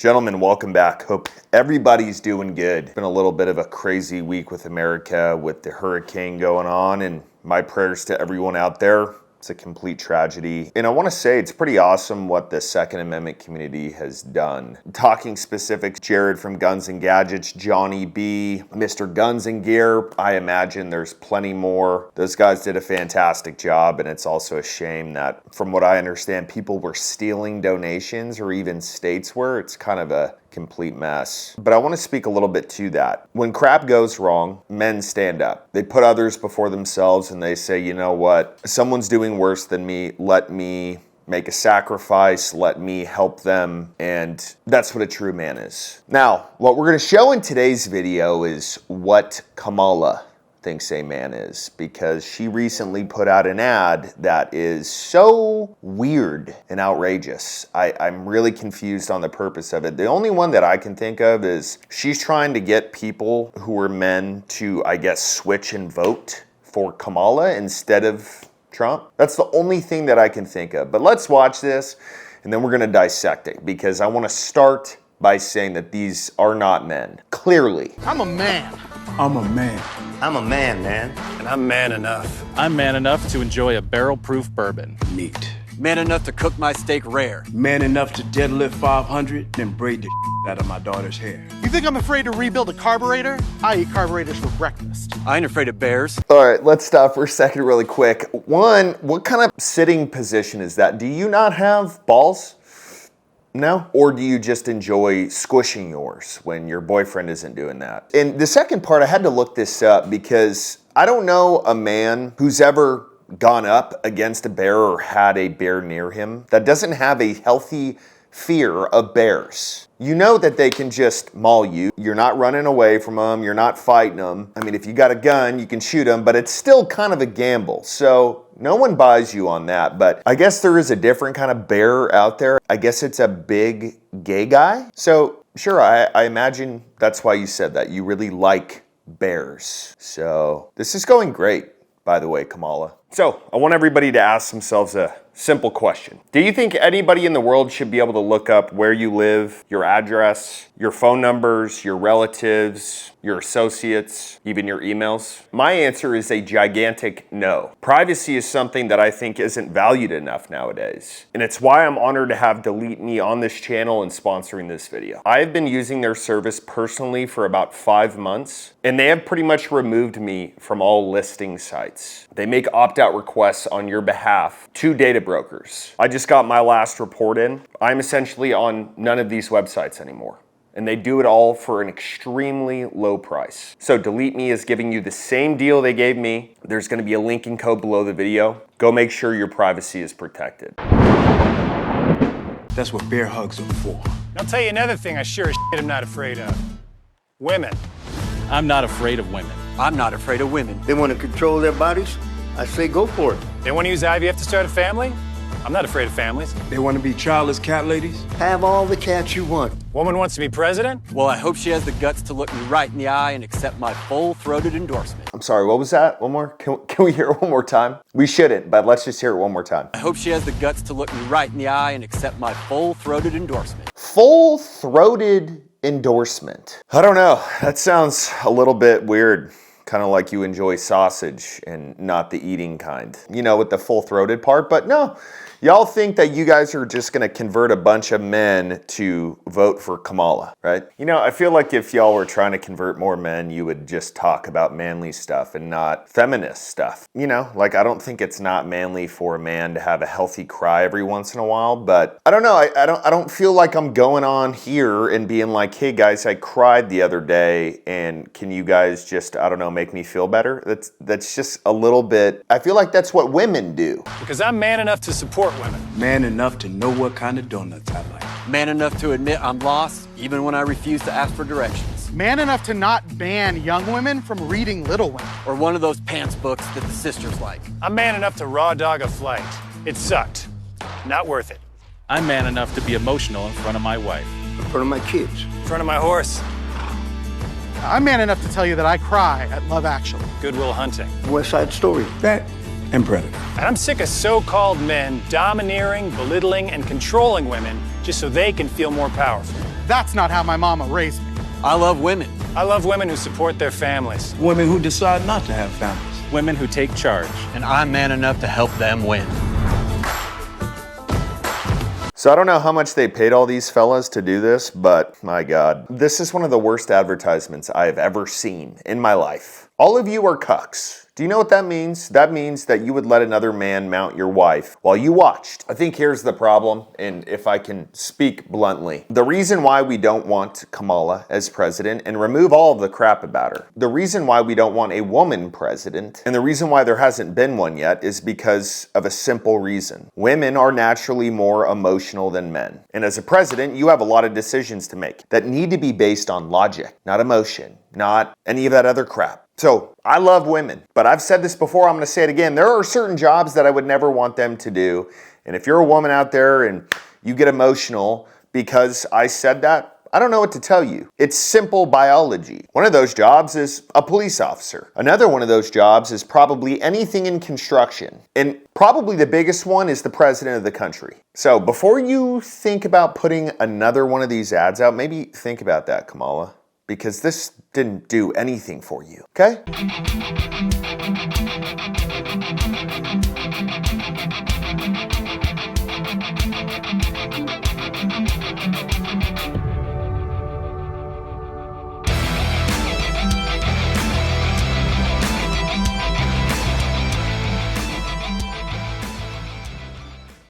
Gentlemen, welcome back. Hope everybody's doing good. It's been a little bit of a crazy week with America with the hurricane going on, and my prayers to everyone out there. It's a complete tragedy. And I want to say it's pretty awesome what the Second Amendment community has done. Talking specifics, Jared from Guns and Gadgets, Johnny B, Mr. Guns and Gear. I imagine there's plenty more. Those guys did a fantastic job, and it's also a shame that, from what I understand, people were stealing donations, or even states were. It's kind of a complete mess. But I want to speak a little bit to that. When crap goes wrong, men stand up. They put others before themselves and they say, you know what, someone's doing worse than me. Let me make a sacrifice. Let me help them. And that's what a true man is. Now, what we're going to show in today's video is what Kamala thinks a man is, because she recently put out an ad that is so weird and outrageous. I'm really confused on the purpose of it. The only one that I can think of is she's trying to get people who are men to, I guess, switch and vote for Kamala instead of Trump. That's the only thing that I can think of. But let's watch this and then we're going to dissect it, because I want to start by saying that these are not men. Clearly. I'm a man. I'm a man. I'm a man, man. And I'm man enough. I'm man enough to enjoy a barrel-proof bourbon. Neat. Man enough to cook my steak rare. Man enough to deadlift 500 and braid the out of my daughter's hair. You think I'm afraid to rebuild a carburetor? I eat carburetors for breakfast. I ain't afraid of bears. All right, let's stop for a second really quick. One, what kind of sitting position is that? Do you not have balls? No? Or do you just enjoy squishing yours when your boyfriend isn't doing that? And the second part, I had to look this up because I don't know a man who's ever gone up against a bear or had a bear near him that doesn't have a healthy fear of bears. You know that they can just maul you. You're not running away from them. You're not fighting them. I mean, if you got a gun, you can shoot them, but it's still kind of a gamble. So no one buys you on that. But I guess there is a different kind of bear out there. I guess it's a big gay guy. So sure, I imagine that's why you said that. You really like bears. So this is going great, by the way, Kamala. So I want everybody to ask themselves a simple question. Do you think anybody in the world should be able to look up where you live, your address, your phone numbers, your relatives, your associates, even your emails? My answer is a gigantic no. Privacy is something that I think isn't valued enough nowadays. And it's why I'm honored to have Delete Me on this channel and sponsoring this video. I've been using their service personally for about 5 months, and they have pretty much removed me from all listing sites. They make opt-out requests on your behalf to data brokers. I just got my last report in. I'm essentially on none of these websites anymore. And they do it all for an extremely low price. So Delete Me is giving you the same deal they gave me. There's gonna be a link and code below the video. Go make sure your privacy is protected. That's what bear hugs are for. I'll tell you another thing I sure as shit am not afraid of. Women. I'm not afraid of women. I'm not afraid of women. They want to control their bodies? I say go for it. They want to use IVF to start a family? I'm not afraid of families. They want to be childless cat ladies? Have all the cats you want. Woman wants to be president? Well, I hope she has the guts to look me right in the eye and accept my full-throated endorsement. I'm sorry, what was that? One more? Can we hear it one more time? We shouldn't, but let's just hear it one more time. I hope she has the guts to look me right in the eye and accept my full-throated endorsement. Full-throated endorsement. I don't know. That sounds a little bit weird. Kind of like you enjoy sausage and not the eating kind. You know, with the full-throated part, but no. Y'all think that you guys are just gonna convert a bunch of men to vote for Kamala, right? You know, I feel like if y'all were trying to convert more men, you would just talk about manly stuff and not feminist stuff. You know, like I don't think it's not manly for a man to have a healthy cry every once in a while, but I don't know, I don't feel like I'm going on here and being like, hey guys, I cried the other day and can you guys just, I don't know, make me feel better? That's just a little bit, I feel like that's what women do. Because I'm man enough to support women. Man enough to know what kind of donuts I like. Man enough to admit I'm lost, even when I refuse to ask for directions. Man enough to not ban young women from reading Little Women. Or one of those pants books that the sisters like. I'm man enough to raw dog a flight. It sucked. Not worth it. I'm man enough to be emotional in front of my wife. In front of my kids. In front of my horse. I'm man enough to tell you that I cry at Love Actually. Good Will Hunting. West Side Story. That and Predator. And I'm sick of so-called men domineering, belittling, and controlling women just so they can feel more powerful. That's not how my mama raised me. I love women. I love women who support their families. Women who decide not to have families. Women who take charge. And I'm man enough to help them win. So I don't know how much they paid all these fellas to do this, but my God, this is one of the worst advertisements I have ever seen in my life. All of you are cucks. Do you know what that means? That means that you would let another man mount your wife while you watched. I think here's the problem, and if I can speak bluntly, the reason why we don't want Kamala as president and remove all of the crap about her, the reason why we don't want a woman president, and the reason why there hasn't been one yet is because of a simple reason. Women are naturally more emotional than men. And as a president, you have a lot of decisions to make that need to be based on logic, not emotion, not any of that other crap. So I love women, but I've said this before, I'm going to say it again. There are certain jobs that I would never want them to do. And if you're a woman out there and you get emotional because I said that, I don't know what to tell you. It's simple biology. One of those jobs is a police officer. Another one of those jobs is probably anything in construction. And probably the biggest one is the president of the country. So before you think about putting another one of these ads out, maybe think about that, Kamala, because this didn't do anything for you, okay?